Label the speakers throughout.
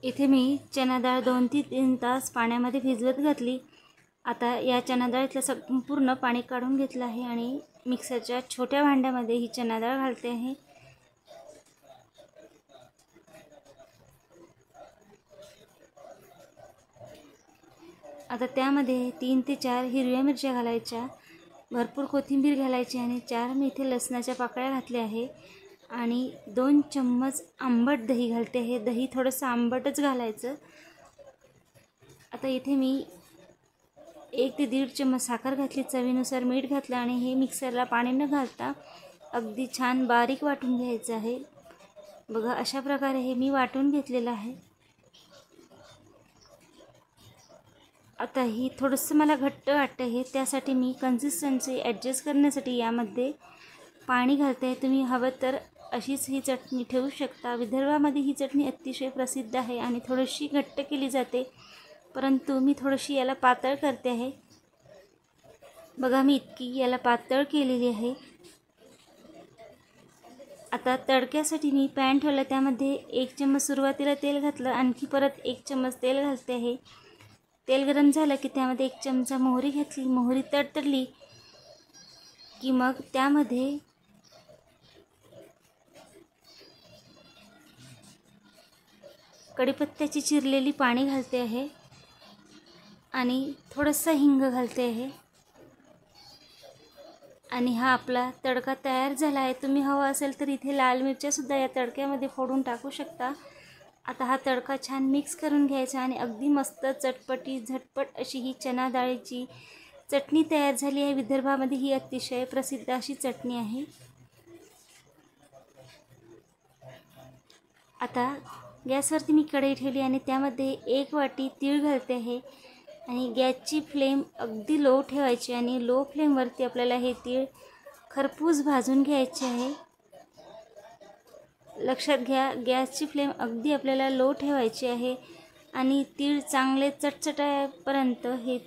Speaker 1: इथे मी चना डाळ 2 ते 3 तास पाण्यामध्ये भिजवत घातली। आता या चना डाळीतलं संपूर्ण पाणी काढून घेतलं आहे आणि मिक्सरच्या छोट्या भांड्यामध्ये ही चना डाळ घालते आहे। आता त्यामध्ये 3 ते 4 हिरव्या मिरच्या घालायच्या, भरपूर कोथिंबीर घालायची आणि 4 मी इथे लसणाच्या पाकळ्या घातल्या आहे आणि 2 चम्मच आंबट दही घालते आहे। दही थोडंसं आंबटच घालायचं। आता इथे मी 1 ते 1.5 चम्मच साखर घातली, चवीनुसार मीठ घातलं आणि हे मिक्सरला पाणी न घालता अगदी छान बारीक वाटून घ्यायचं आहे। बघा अशा प्रकारे हे मी वाटून घेतलेलं आहे। आता ही थोडंसं मला घट्ट वाटतं आहे, त्यासाठी मी कन्सिस्टन्सी ॲडजस्ट करण्यासाठी यामध्ये पाणी घालते आहे। तुम्ही हवं तर अशीच ही चटणी ठेवू शकता। विदर्भामध्ये ही चटणी अतिशय प्रसिद्ध आहे आणि थोडीशी घट्ट केली जाते, परंतु मी थोडीशी याला पातळ करते आहे। बघा मी इतकी याला पातळ केलेली आहे। आता तडक्यासाठी मी पॅन ठेवला, त्यामध्ये 1 चम्मच सुरुवातीला तेल घातलं, आणखी परत 1 चम्मच तेल घालते आहे। तेल गरम झालं की त्यामध्ये 1 चमचा मोहरी घातली। मोहरी तडतडली की मग त्यामध्ये कढीपत्त्याची चिरलेली पाने घालते आहे आणि थोडंसं हिंग घालते आहे आणि हा आपला तडका तयार झाला आहे। तुम्ही हवा असेल तर इथे लाल मिरच्या सुद्धा या तडक्यामध्ये फोडून टाकू शकता। आता हा तडका छान मिक्स करून घ्यायचा आणि अगदी मस्त चटपटी झटपट अशी ही चना डाळीची चटणी तयार झाली आहे। विदर्भामध्ये ही अतिशय प्रसिद्ध अशी चटणी आहे। आता गॅसवरती मी कढई ठेवली आणि त्यामध्ये 1 वाटी तीळ घालते आहे आणि गॅसची फ्लेम अगदी लो ठेवायची आणि लो फ्लेमवरती आपल्याला हे तीळ खरपूस भाजून घ्यायचे आहे। लक्षात घ्या, गॅसची फ्लेम अगदी आपल्याला लो ठेवायची आहे आणि तीळ चांगले चटचटापर्यंत हे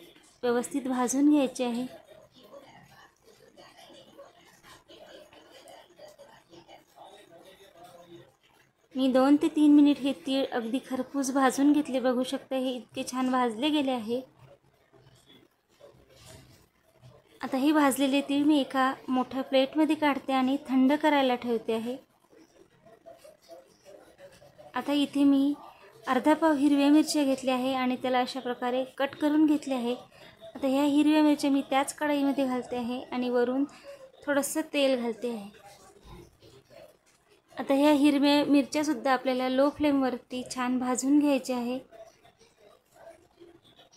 Speaker 1: व्यवस्थित भाजून घ्यायचे आहे। मी 2 ते 3 मिनिट हे तीळ अगदी खरपूस भाजून घेतले। बघू शकता हे इतके छान भाजले गेले आहे। आता हे भाजलेले तीळ मी एका मोठ्या प्लेटमध्ये काढते आणि थंड करायला ठेवते आहे। आता इथे मी अर्धा पाव हिरव्या मिरच्या घेतल्या आहे आणि त्याला अशा प्रकारे कट करून घेतले आहे। आता ह्या हिरव्या मिरच्या मी त्याच कढईमध्ये घालते आहे आणि वरून थोडंसं तेल घालते आहे। आता ह्या हिरव्या मिरच्या सुद्धा आपल्याला लो फ्लेमवरती छान भाजून घ्यायच्या आहे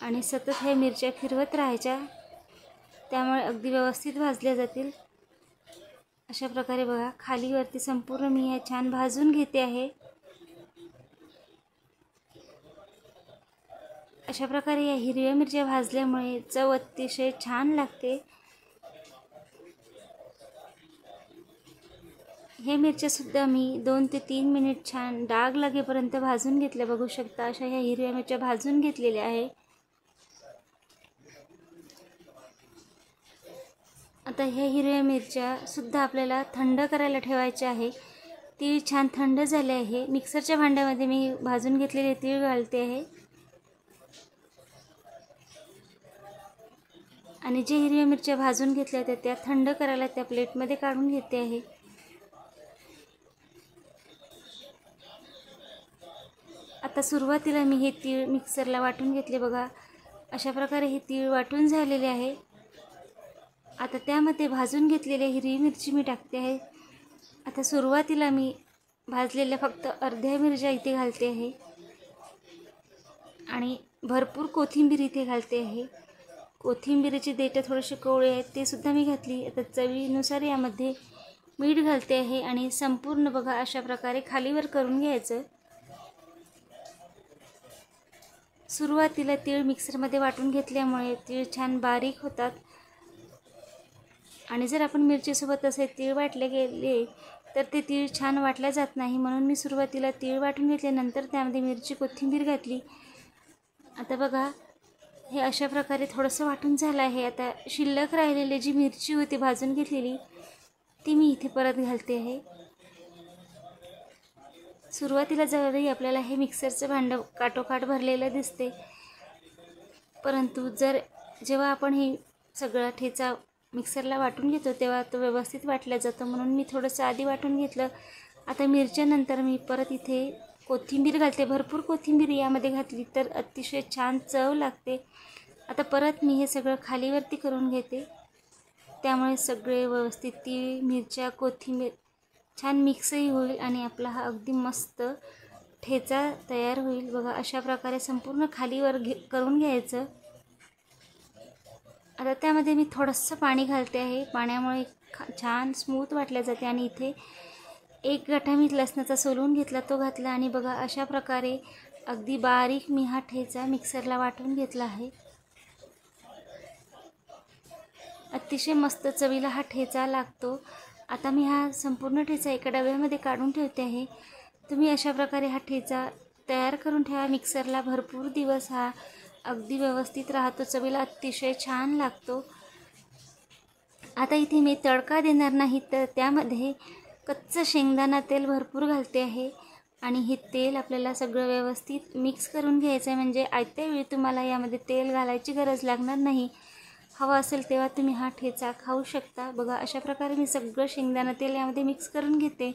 Speaker 1: आणि सतत ह्या मिरच्या फिरवत राहायच्या, त्यामुळे अगदी व्यवस्थित भाजल्या जातील। अशा प्रकारे बघा खालीवरती संपूर्ण मी हे छान भाजून घेते आहे। अशा प्रकारे या हिरव्या मिरच्या भाजल्यामुळे चव अतिशय छान लागते। हे मिरच्या सुद्धा मी 2 ते 3 मिनिट छान डाग लागेपर्यंत भाजून घेतल्या। बघू शकता अशा ह्या हिरव्या मिरच्या भाजून घेतलेल्या आहे। आता ह्या हिरव्या मिरच्या सुद्धा आपल्याला थंड करायला ठेवायच्या आहे। तीळ छान थंड झाले आहे। मिक्सरच्या भांड्यामध्ये मी भाजून घेतलेले तीळ घालते आहे आणि जे हिरव्या मिरच्या भाजून घेतल्या होत्या त्या थंड करायला त्या प्लेटमध्ये काढून घेते आहे। आता सुरुवातीला मी हे तीळ मिक्सरला वाटून घेतले। बघा अशा प्रकारे हे तीळ वाटून झालेले आहे। आता त्यामध्ये भाजून घेतलेली हिरवी मिरची मी टाकते आहे। आता सुरुवातीला मी भाजलेल्या फक्त अर्ध्या मिरच्या इथे घालते आहे आणि भरपूर कोथिंबीर इथे घालते आहे। कोथिंबीरीचे देठं थोडेसे कोवळे आहेत ते सुद्धा मी घातली। आता चवीनुसार यामध्ये मीठ घालते आहे आणि संपूर्ण बघा अशा प्रकारे खालीवर करून घ्यायचं। सुरुवातीला तीळ मिक्सरमध्ये वाटून घेतल्यामुळे तीळ छान बारीक होतात आणि जर आपण मिरचीसोबत असे तीळ वाटले गेले तर ते तीळ छान वाटले जात नाही, म्हणून मी सुरुवातीला तीळ वाटून घेतले, नंतर त्यामध्ये मिरची कोथिंबीर घातली। आता बघा हे अशा प्रकारे थोडंसं वाटून झालं आहे। आता शिल्लक राहिलेली जी मिरची होती भाजून घेतलेली ती मी इथे परत घालते आहे। सुरुवातीला जरी आपल्याला हे मिक्सरचं भांडं काठोकाठ भरलेलं दिसते, परंतु जेव्हा आपण हे सगळा ठेचा मिक्सरला वाटून घेतो तेव्हा तो व्यवस्थित वाटला जातो, म्हणून मी थोडंसं आधी वाटून घेतलं. आता मिरच्यानंतर मी परत इथे कोथिंबीर घालते. भरपूर कोथिंबीर यामध्ये घातली तर अतिशय छान चव लागते. आता परत मी हे सगळं खालीवरती करून घेते, त्यामुळे सगळे व्यवस्थित ती मिरच्या कोथिंबीर छान मिक्सही होईल आणि आपला हा अगदी मस्त ठेचा तयार होईल. बघा, अशा प्रकारे संपूर्ण खालीवर करून घ्यायचं. आता त्यामध्ये मी थोडंसं पाणी घालते आहे. पाण्यामुळे छान स्मूथ वाटल्या जाते. आणि इथे एक गठ्ठा मी लसणाचा सोलून घेतला, तो घातला. आणि बघा, अशा प्रकारे अगदी बारीक मी हा ठेचा मिक्सरला वाटून घेतला आहे. अतिशय मस्त चवीला हा ठेचा लागतो. आता मी हा संपूर्ण ठेचा एका डब्यामध्ये काढून ठेवते आहे. तुम्ही अशा प्रकारे हा ठेचा तयार करून ठेवा मिक्सरला. भरपूर दिवस हा अगदी व्यवस्थित राहतो, चवीला अतिशय छान लागतो. आता इथे मी तडका देणार नाही, तर त्यामध्ये कच्चं शेंगदाणा तेल भरपूर घालते आहे. आणि हे तेल आपल्याला सगळं व्यवस्थित मिक्स करून घ्यायचं आहे, म्हणजे आयत्या वेळी तुम्हाला यामध्ये तेल घालायची गरज लागणार नाही. हवा असेल तेव्हा तुम्ही हा ठेचा खाऊ शकता. बघा, अशा प्रकारे मी सगळं शेंगदाणा तेल यामध्ये मिक्स करून घेते.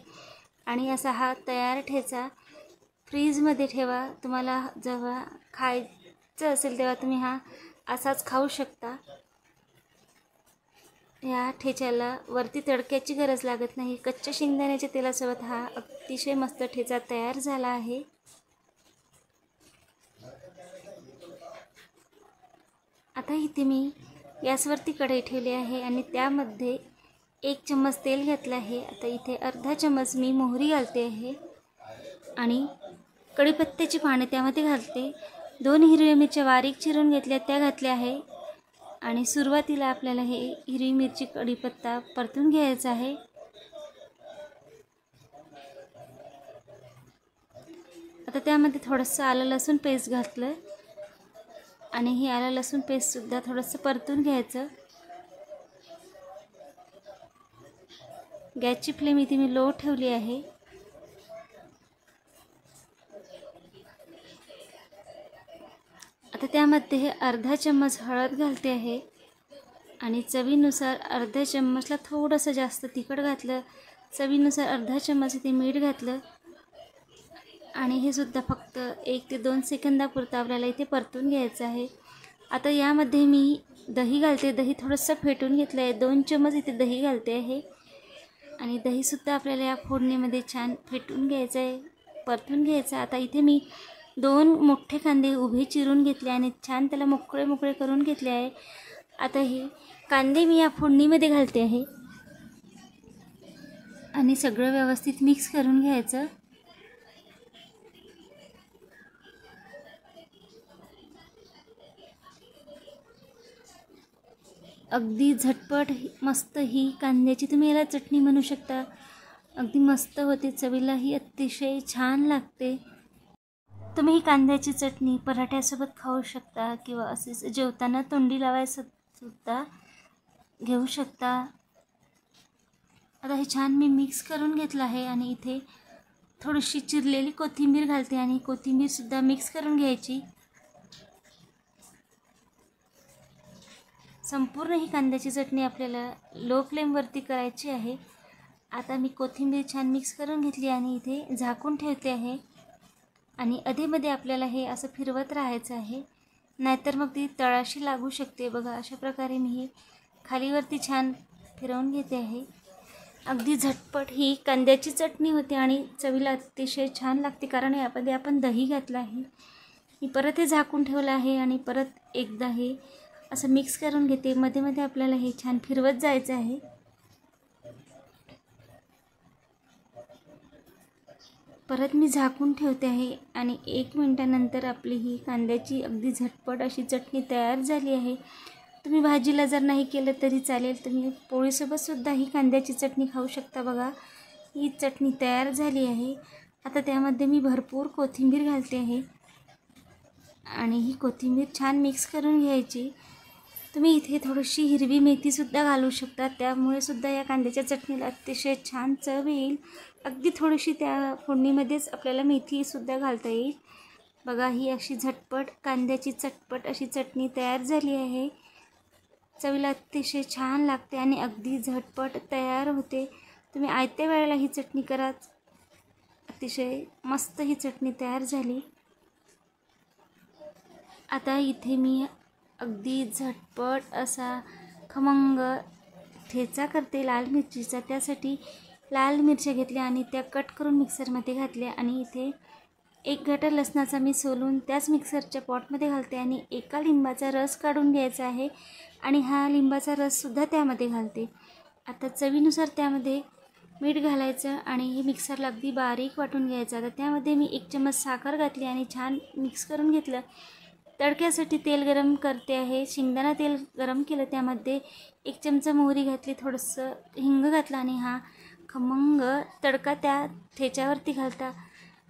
Speaker 1: आणि असा हा तयार ठेचा फ्रीजमध्ये ठेवा. तुम्हाला जेव्हा खायचं असेल तेव्हा तुम्ही हा असाच खाऊ शकता. या ठेच्याला वरती तडक्याची गरज लागत नाही. कच्च्या शेंगदाण्याच्या तेलासोबत हा अतिशय मस्त ठेचा तयार झाला आहे. आता इथे मी गॅसवरती कढई ठेवली आहे आणि त्यामध्ये 1 चम्मच तेल घातलं आहे. आता इथे अर्धा चम्मच मी मोहरी घालते आहे आणि कढीपत्त्याची पाने त्यामध्ये घालते. 2 हिरव्या मिरच्या बारीक चिरून घेतल्या, त्या घातल्या आहे. आणि सुरुवातीला आपल्याला हे हिरवी मिरची कढीपत्ता परतून घ्यायचा आहे. आता त्यामध्ये थोडंसं आलं लसूण पेस्ट घातलं आणि ही आलं लसूण पेस्टसुद्धा थोडंसं परतून घ्यायचं. गॅसची फ्लेम इथे मी लो ठेवली आहे. आता त्यामध्ये अर्धा चम्मच हळद घालते आहे आणि चवीनुसार अर्ध्या चम्मचला थोडंसं जास्त तिखट घातलं. चवीनुसार अर्धा चम्मच इथे मीठ घातलं आणि हे सुद्धा फक्त 1 ते 2 सेकंदापुरतं आपल्याला इथे परतून घ्यायचं आहे. आता यामध्ये मी दही घालते. दही थोडंसं फेटून घेतलं आहे. 2 चम्मच इथे दही घालते आहे आणि दहीसुद्धा आपल्याला या फोडणीमध्ये छान फेटून घ्यायचं आहे, परतून घ्यायचं. आता इथे मी 2 मोठे कांदे उभे चिरून घेतले आणि छान त्याला मोकळे मोकळे करून घेतले आहे. आता हे कांदे मी या फोडणीमध्ये घालते आहे आणि सगळं व्यवस्थित मिक्स करून घ्यायचं. अगदी झटपट मस्त ही कांद्याची, तुम्ही याला चटणी म्हणू शकता, अगदी मस्त होते. चवीलाही अतिशय छान लागते. तुम्ही ही कांद्याची चटणी पराठ्यासोबत खाऊ शकता किंवा असेच जेवताना तोंडी लावायचं सुद्धा घेऊ शकता. आता हे छान मी मिक्स करून घेतलं आहे आणि इथे थोडीशी चिरलेली कोथिंबीर घालते आणि कोथिंबीरसुद्धा मिक्स करून घ्यायची. संपूर्ण ही कांद्याची चटणी आपल्याला लो फ्लेमवरती करायची आहे. आता मी कोथिंबीर छान मिक्स करून घेतली आणि इथे झाकून ठेवते आहे आणि अधेमध्ये आपल्याला हे असं फिरवत राहायचं आहे, नाहीतर मग ती तळाशी लागू शकते. बघा, अशा प्रकारे मी ही खालीवरती छान फिरवून घेते आहे. अगदी झटपट ही कांद्याची चटणी होते आणि चवीला अतिशय छान लागते, कारण यामध्ये आपण दही घातलं आहे. मी परत हे झाकून ठेवलं आहे आणि परत एकदा हे असं मिक्स करून घेते. मध्ये मध्ये आपल्याला हे छान फिरवत जायचं आहे. परत मी झाकून ठेवते आहे आणि 1 मिनिटानंतर आपली ही कांद्याची अगदी झटपट अशी चटणी तयार झाली आहे. तुम्ही भाजीला जर नाही केलं तरी चालेल, तुम्ही पोळीसोबतसुद्धा ही कांद्याची चटणी खाऊ शकता. बघा, ही चटणी तयार झाली आहे. आता त्यामध्ये मी भरपूर कोथिंबीर घालते आहे आणि ही कोथिंबीर छान मिक्स करून घ्यायची. तुम्ही इथे थोडीशी हिरवी मेथीसुद्धा घालू शकता, त्यामुळे सुद्धा या कांद्याच्या चटणीला अतिशय छान चव येईल. अगदी थोडीशी त्या फोडणीमध्येच आपल्याला मेथीसुद्धा घालता येईल. बघा, ही अशी झटपट कांद्याची चटपट अशी चटणी तयार झाली आहे. चवीला अतिशय छान लागते आणि अगदी झटपट तयार होते. तुम्ही आयत्या वेळेला ही चटणी करा, अतिशय मस्त ही चटणी तयार झाली. आता इथे मी अगदी झटपट असा खमंग ठेचा करते लाल मिरचीचा. त्यासाठी लाल मिरच्या घेतल्या आणि त्या कट करून मिक्सरमध्ये घातल्या आणि इथे 1 गड्डा लसणाचा मी सोलून त्याच मिक्सरच्या पॉटमध्ये घालते आणि एका लिंबाचा रस काढून घ्यायचा आहे आणि हा लिंबाचा रससुद्धा त्यामध्ये घालते. आता चवीनुसार त्यामध्ये मीठ घालायचं आणि हे मिक्सरला अगदी बारीक वाटून घ्यायचं. आता त्यामध्ये मी 1 चम्मच साखर घातली आणि छान मिक्स करून घेतलं. तडक्यासाठी तेल गरम करते आहे. शेंगदाणा तेल गरम केलं, त्यामध्ये 1 चमचा मोहरी घातली, थोडंसं हिंग घातलं आणि हा खमंग तडका त्या ठेच्यावरती घालता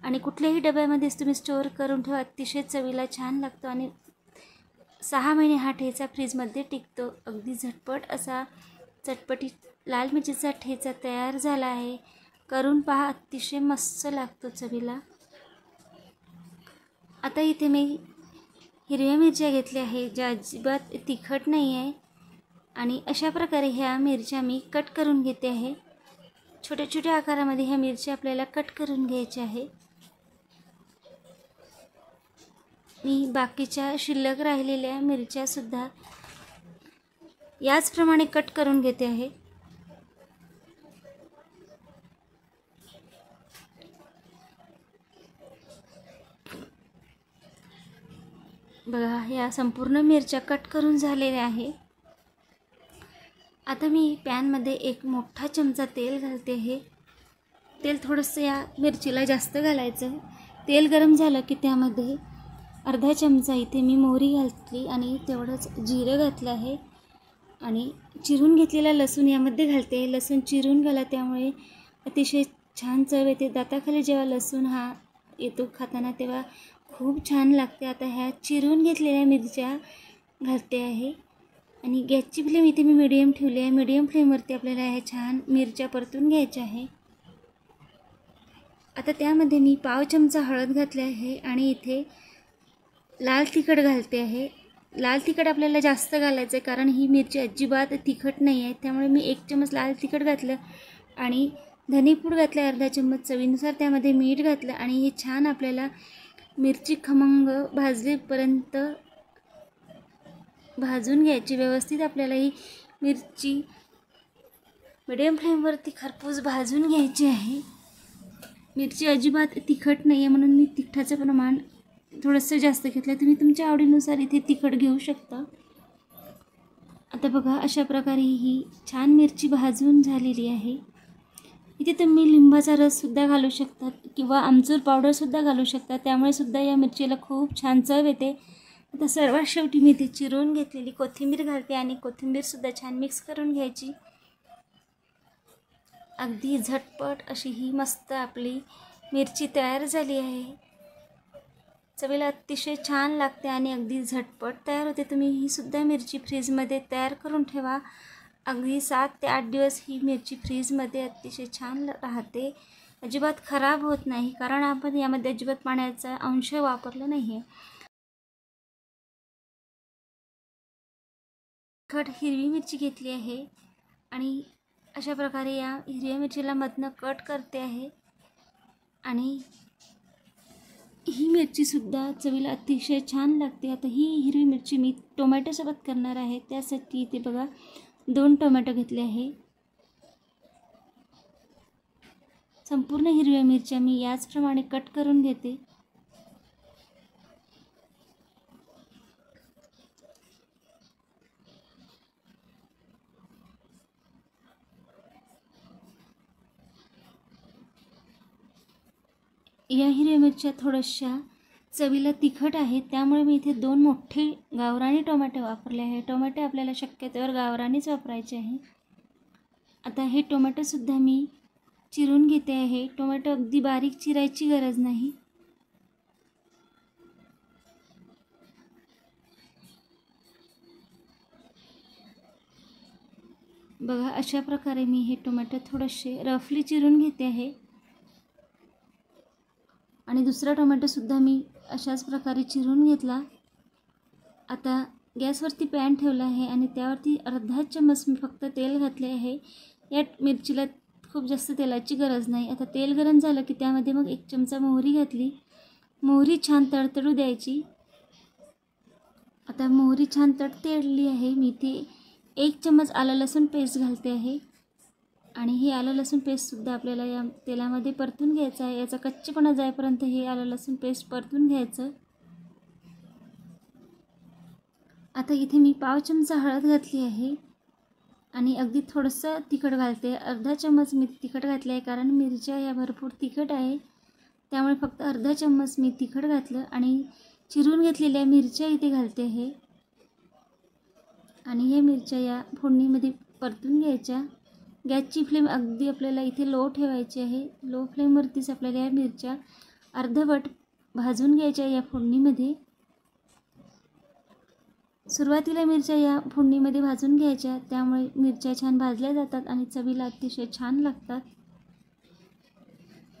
Speaker 1: आणि कुठल्याही डब्यामध्येच तुम्ही स्टोअर करून ठेवा. अतिशय चवीला छान लागतो आणि 6 महिने हा ठेचा फ्रीजमध्ये टिकतो. अगदी झटपट असा चटपटीत लाल मिरचीचा ठेचा तयार झाला आहे. करून पहा, अतिशय मस्त लागतो चवीला. आता इथे मी हिरव्या मिरच्या घेतल्या आहे, ज्या अजिबात तिखट नाही आहे आणि अशा प्रकारे ह्या मिरच्या मी कट करून घेते आहे. छोट्या छोट्या आकारामध्ये ह्या मिरच्या आपल्याला कट करून घ्यायच्या आहे. मी बाकीच्या शिल्लक राहिलेल्या मिरच्यासुद्धा याचप्रमाणे कट करून घेते आहे. बघा, या संपूर्ण मिरच्या कट करून झालेल्या आहे. आता मी पॅनमध्ये 1 मोठा चमचा तेल घालते आहे. तेल थोडंसं या मिरचीला जास्त घालायचं. तेल गरम झालं की त्यामध्ये अर्धा चमचा इथे मी मोहरी घातली आणि तेवढंच जिरं घातलं आहे आणि चिरून घेतलेला लसूण यामध्ये घालते. लसूण चिरून घाला, त्यामुळे अतिशय छान चव येते. दाताखाली जेव्हा लसूण हा येतो खाताना तेव्हा खूप छान लागते. आता ह्या चिरून घेतलेल्या मिरच्या घालते आहे आणि गॅसची फ्लेम इथे मी मीडियम ठेवली आहे. मीडियम फ्लेमवरती आपल्याला ह्या छान मिरच्या परतून घ्यायच्या आहे. आता त्यामध्ये मी पाव चमचा हळद घातली आहे आणि इथे लाल तिखट घालते आहे. लाल तिखट आपल्याला जास्त घालायचं आहे, कारण ही मिरची अजिबात तिखट नाही आहे. त्यामुळे मी 1 चमच लाल तिखट घातलं आणि धनेपूड घातलं अर्धा चम्मच. चवीनुसार त्यामध्ये मीठ घातलं आणि हे छान आपल्याला मिरची खमंग भाजलेपर्यंत भाजून घ्यायची. व्यवस्थित आपल्याला ही मिरची मिडियम फ्लेमवरती खरपूस भाजून घ्यायची आहे. मिरची अजिबात तिखट नाही आहे, म्हणून मी तिखटाचं प्रमाण थोडंसं जास्त घेतलं. तुम्ही तुमच्या आवडीनुसार इथे तिखट घेऊ शकता. आता बघा, अशा प्रकारे ही छान मिरची भाजून झालेली आहे. इथे तुम्ही लिंबाचा रससुद्धा घालू शकता किंवा आमचूर पावडरसुद्धा घालू शकता, त्यामुळे सुद्धा या मिरचीला खूप छान चव येते. आता सर्वात शेवटी मी इथे चिरून घेतलेली कोथिंबीर घालते आणि कोथिंबीरसुद्धा छान मिक्स करून घ्यायची. अगदी झटपट अशी ही मस्त आपली मिरची तयार झाली आहे. चवीला अतिशय छान लागते आणि अगदी झटपट तयार होते. तुम्ही ही सुद्धा मिरची फ्रीजमध्ये तयार करून ठेवा. अगदी 7 ते 8 दिवस ही मिरची फ्रीजमध्ये अतिशय छान राहते, अजिबात खराब होत नाही, कारण आपण यामध्ये अजिबात पाण्याचा अंश वापरला नाही आहे. हिरवी मिरची घेतली आहे आणि अशा प्रकारे या हिरव्या मिरचीला मधनं कट करते आहे आणि ही मिरचीसुद्धा चवीला अतिशय छान लागते. आता ही हिरवी मिरची मी टोमॅटोसोबत करणार आहे, त्यासाठी इथे बघा 2 टोमॅटो घेतले आहे. संपूर्ण हिरव्या मिरच्या मी याचप्रमाणे कट करून घेते. या हिरव्या मिरच्या थोड्याशा चवीला तिखट आहेत, त्यामुळे मी इथे 2 मोठे गावरानी टोमॅटो वापरले आहे. टोमॅटो आपल्याला शक्यतोवर गावरानीच वापरायचे आहे. आता हे टोमॅटोसुद्धा मी चिरून घेते आहे. टोमॅटो अगदी बारीक चिरायची गरज नाही. बघा अशा प्रकारे मी हे टोमॅटो थोडेसे रफली चिरून घेते आहे आणि दुसरा टोमॅटोसुद्धा मी अशाच प्रकारे चिरून घेतला। आता गॅसवरती पॅन ठेवला आहे आणि त्यावरती अर्धा चम्मच मी फक्त तेल घातले आहे। या मिरचीला खूप जास्त तेलाची गरज नाही। आता तेल गरम झालं की त्यामध्ये मग 1 चमचा मोहरी घातली। मोहरी छान तडतडू द्यायची। आता मोहरी छान तडतडली आहे, मी ते 1 चम्मच आलं लसूण पेस्ट घालते आहे आणि हे आलं लसूण पेस्टसुद्धा आपल्याला या तेलामध्ये परतून घ्यायचं आहे। याचा कच्चेपणा जाईपर्यंत हे आलं लसूण पेस्ट परतून घ्यायचं। आता इथे मी पाव चमचा हळद घातली आहे आणि अगदी थोडंसं तिखट घालते। अर्धा चम्मच मी तिखट घातले आहे कारण मिरच्या या भरपूर तिखट आहे, त्यामुळे फक्त अर्धा चम्मच मी तिखट घातलं आणि चिरून घेतलेल्या मिरच्या इथे घालते आहे आणि हे मिरच्या या फोडणीमध्ये परतून घ्यायच्या। गॅसची फ्लेम अगदी आपल्याला इथे लो ठेवायची आहे। लो फ्लेमवरतीच आपल्याला या मिरच्या अर्धवट भाजून घ्यायच्या या फोडणीमध्ये। सुरुवातीला मिरच्या या फोडणीमध्ये भाजून घ्यायच्या, त्यामुळे मिरच्या छान भाजल्या जातात आणि चवीला अतिशय छान लागतात।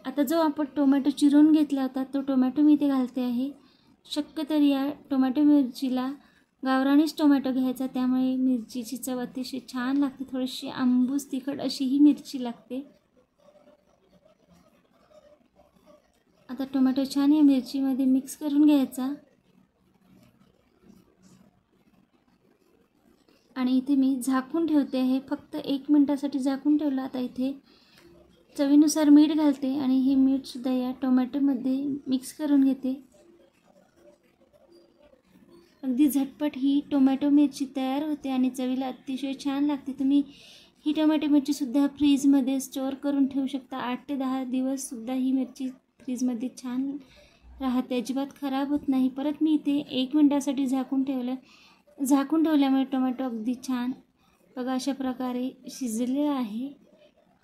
Speaker 1: आता जो आपण टोमॅटो चिरून घेतला होता तो टोमॅटो मी इथे घालते आहे। शक्यतो या टोमॅटो मिरचीला गावरानीच टोमॅटो घ्यायचा, त्यामुळे मिरचीची चव अतिशय छान लागते। थोडीशी आंबूस तिखट अशी ही मिरची लागते। आता टोमॅटो छान या मिरचीमध्ये मिक्स करून घ्यायचा आणि इथे मी झाकून ठेवते आहे, फक्त 1 मिनिटासाठी झाकून ठेवलं। आता इथे चवीनुसार मीठ घालते आणि हे मीठसुद्धा या टोमॅटोमध्ये मिक्स करून घेते। अगदी झटपट ही टोमॅटो मिरची तयार होते आणि चवीला अतिशय छान लागते। तुम्ही ही टोमॅटो मिरचीसुद्धा फ्रीजमध्ये स्टोअर करून ठेवू शकता। 8 ते 10 दिवससुद्धा ही मिरची फ्रीजमध्ये छान राहते, अजिबात खराब होत नाही। परत मी इथे 1 मिनिटासाठी झाकून ठेवलं। झाकून ठेवल्यामुळे टोमॅटो अगदी छान बघा अशा प्रकारे शिजलेला आहे।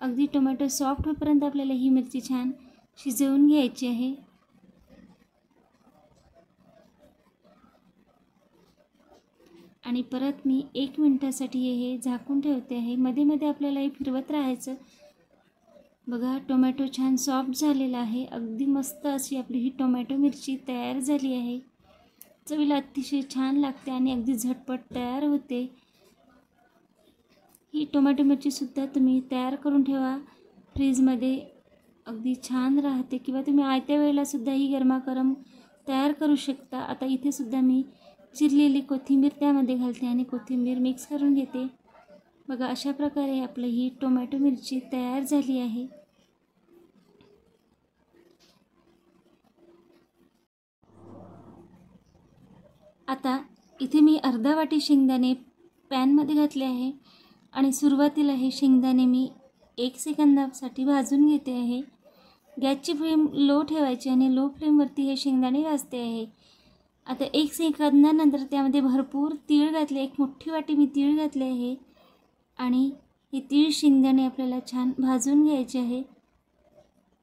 Speaker 1: अगदी टोमॅटो सॉफ्ट होईपर्यंत आपल्याला ही मिरची छान शिजवून घ्यायची आहे। आणि परत मी 1 मिनिटासाठी हे झाकून ठेवते आहे। मध्ये मध्ये आपल्याला हे फिरवत राहायचं। बघा टोमॅटो छान सॉफ्ट झालेला आहे। अगदी मस्त अशी आपली ही टोमॅटो मिरची तयार झाली आहे। चवीला अतिशय छान लागते आणि अगदी झटपट तयार होते। ही टोमॅटो मिरचीसुद्धा तुम्ही तयार करून ठेवा फ्रीजमध्ये, अगदी छान राहते किंवा तुम्ही आयत्या वेळेलासुद्धा ही गरमागरम तयार करू शकता। आता इथे सुद्धा मी चिरलेली कोथिंबीर त्यामध्ये घालते आणि कोथिंबीर मिक्स करून घेते। बघा अशा प्रकारे आपली ही टोमॅटो मिरची तयार झाली आहे। आता इथे मी अर्धा वाटी शेंगदाणे पॅनमध्ये घातले आहे आणि सुरुवातीला हे शेंगदाणे मी 1 सेकंदासाठी भाजून घेते आहे। गॅसची फ्लेम लो ठेवायची आणि लो फ्लेमवरती हे शेंगदाणे भाजते आहे। आता 1 सेकंदानंतर त्यामध्ये भरपूर तीळ घातले, 1 मोठी वाटी मी तीळ घातले आहे आणि हे तीळ शेंगदाणे आपल्याला छान भाजून घ्यायचे आहे।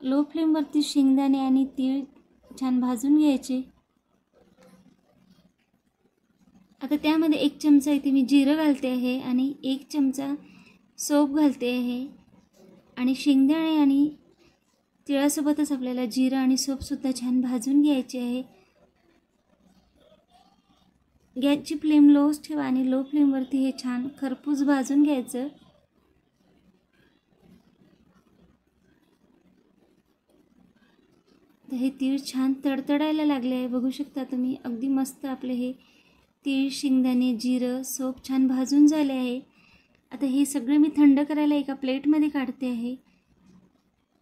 Speaker 1: लो फ्लेमवरती शेंगदाणे आणि तीळ छान भाजून घ्यायचे। आता त्यामध्ये 1 चमचा इथे मी जिरं घालते आहे आणि 1 चमचा सोप घालते आहे आणि शेंगदाणे आणि तिळासोबतच आपल्याला जिरं आणि सोपसुद्धा छान भाजून घ्यायचे आहे। गॅसची फ्लेम लोच ठेवा आणि लो फ्लेमवरती हे छान खरपूस भाजून घ्यायचं। तर हे तीळ छान तडतडायला लागले आहे, बघू शकता तुम्ही। अगदी मस्त आपले हे तीळ, शेंगदाणे, जिरं, सोप छान भाजून झाले आहे। आता हे सगळे मी थंड करायला एका प्लेटमध्ये काढते आहे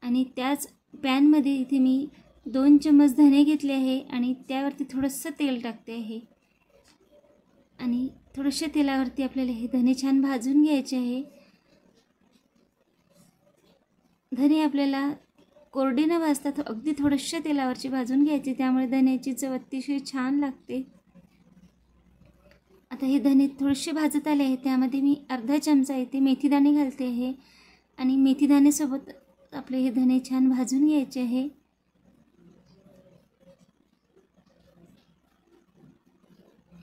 Speaker 1: आणि त्याच पॅनमध्ये इथे मी 2 चम्मच धने घेतले आहे आणि त्यावरती थोडंसं तेल टाकते आहे आणि थोड्याशा तेलावरती आपल्याला हे धने छान भाजून घ्यायचे आहे। धने आपल्याला कोरडे न भाजता अगदी थोड्याशा तेलावरची भाजून घ्यायचे, त्यामुळे धन्याची चव अतिशय छान लागते। आता हे धने थोडेसे भाजत आले आहे, त्यामध्ये मी अर्धा चमचा इथे मेथीदाणे घालते आहे आणि मेथीदाण्यासोबत आपले हे धने छान भाजून घ्यायचे आहे।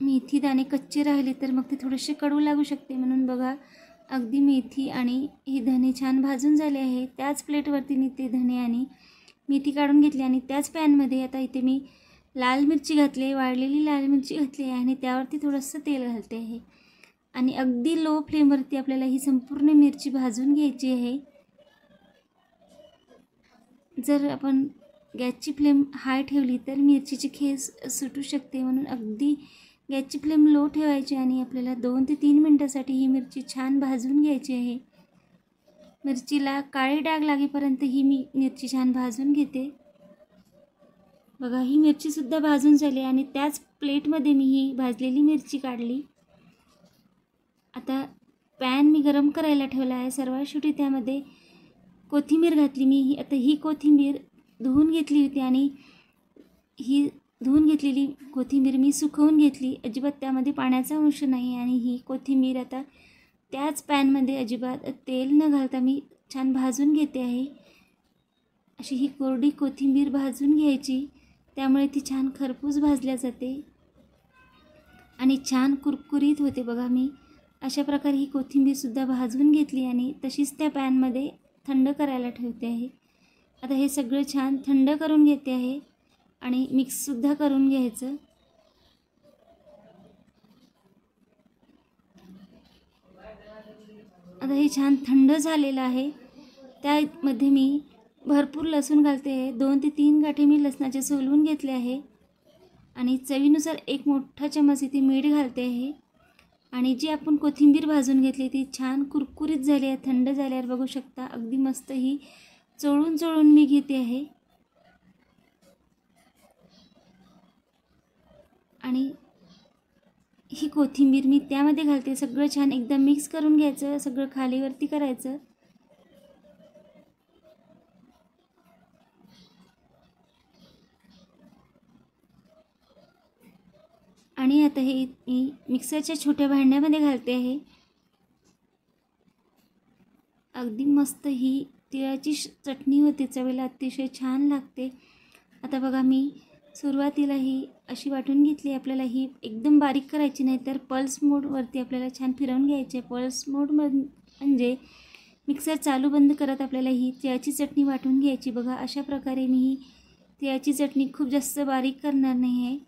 Speaker 1: मेथीदाणे कच्चे राहिले तर मग ते थोडेसे कडू लागू शकते, म्हणून बघा अगदी मेथी आणि ही धणे छान भाजून झाले आहे. त्याच प्लेटवरती मी ते धणे आणि मेथी काढून घेतली आणि त्याच पॅनमध्ये आता इथे मी लाल मिरची घातली, वाळलेली लाल मिरची घातली आहे आणि त्यावरती थोडंसं तेल घालते आहे आणि अगदी लो फ्लेमवरती आपल्याला ही संपूर्ण मिरची भाजून घ्यायची आहे. जर आपण गॅसची फ्लेम हाय ठेवली तर मिरचीची खेस सुटू शकते, म्हणून अगदी गॅसची फ्लेम लो ठेवायची आणि आपल्याला 2 ते 3 मिनटासाठी ही मिरची छान भाजून घ्यायची आहे. मिरचीला काळे डाग लागेपर्यंत ही मी मिरची छान भाजून घेते. बघा, ही मिरचीसुद्धा भाजून झाली आणि त्याच प्लेटमध्ये मी ही भाजलेली मिरची काढली. आता पॅन मी गरम करायला ठेवला आहे. सर्वात शेवटी त्यामध्ये कोथिंबीर घातली मी. आता ही कोथिंबीर धुवून घेतली होती आणि ही धुवून घेतलेली कोथिंबीर मी सुकवून घेतली. अजिबात त्यामध्ये पाण्याचा अंश नाही आणि ही कोथिंबीर आता त्याच पॅनमध्ये अजिबात तेल न घालता मी छान भाजून घेते आहे. अशी ही कोरडी कोथिंबीर भाजून घ्यायची, त्यामुळे ती छान खरपूस भाजल्या जाते आणि छान कुरकुरीत होते. बघा, मी अशा प्रकारे ही कोथिंबीरसुद्धा भाजून घेतली आणि तशीच त्या पॅनमध्ये थंड करायला ठेवते आहे. आता हे सगळं छान थंड करून घेते आहे आणि मिक्ससुद्धा करून घ्यायचं. आता हे छान थंड झालेलं आहे. त्यामध्ये मी भरपूर लसूण घालते आहे. 2 ते 3 गाठी मी लसणाचे सोलून घेतले आहे आणि चवीनुसार 1 मोठा चमच इथे मीठ घालते आहे आणि जी आपण कोथिंबीर भाजून घेतली ती छान कुरकुरीत झाली आहे. थंड झाल्यावर बघू शकता अगदी मस्त ही चोळून चोळून मी घेते आहे आणि ही कोथिंबीर मी त्यामध्ये घालते. सगळं छान एकदम मिक्स करून घ्यायचं, सगळं खालीवरती करायचं आणि आता हे मी मिक्सरच्या छोट्या भांड्यामध्ये घालते आहे. अगदी मस्त ही तिळाची चटणी होते, चवीला अतिशय छान लागते. आता बघा, मी सुरुवातीला ही अशी वाटून घेतली. आपल्याला ही एकदम बारीक करायची नाही, तर पल्स मोडवरती आपल्याला छान फिरवून घ्यायचे. पल्स मोड म्हणजे मिक्सर चालू बंद करत आपल्याला ही तिळाची चटणी वाटून घ्यायची. बघा, अशा प्रकारे मी ही तिळाची चटणी खूप जास्त बारीक करणार नाही आहे.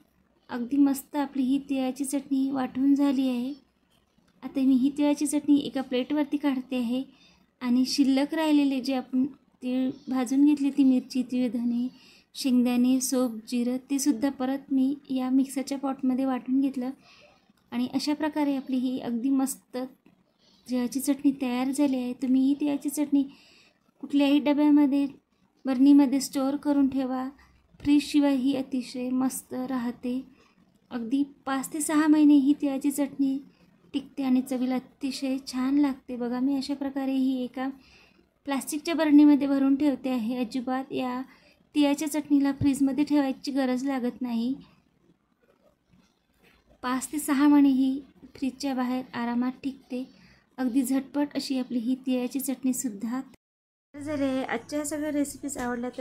Speaker 1: अगदी मस्त आपली ही तिळाची चटणी वाटून झाली आहे. आता मी ही तिळाची चटणी एका प्लेटवरती काढते आहे आणि शिल्लक राहिलेले जे आपण तीळ भाजून घेतली ती मिरची, तीळ, धणे, शेंगदाणे, सोप, जिरं ते सुद्धा परत मी या मिक्सरच्या पॉटमध्ये वाटून घेतलं आणि अशा प्रकारे आपली ही अगदी मस्त तिळाची चटणी तयार झाली आहे. तुम्ही ही तिळाची चटणी कुठल्याही डब्यामध्ये, बरणीमध्ये स्टोअर करून ठेवा. फ्रीजशिवाय ही अतिशय मस्त राहते. अगदी 5 ते 6 महिने ही तिळाची चटणी टिकते आणि चवीला अतिशय छान लागते. बघा, मी अशा प्रकारे ही एका प्लास्टिकच्या बरणीमध्ये भरून ठेवते आहे. अजिबात या तिळाच्या चटणीला फ्रीजमध्ये ठेवायची गरज लागत नाही. 5 ते 6 महिने ही फ्रीजच्या बाहेर आरामात टिकते. अगदी झटपट अशी आपली ही तिळाची चटणीसुद्धा झाली आहे. आजच्या सगळ्या रेसिपीज आवडल्या तर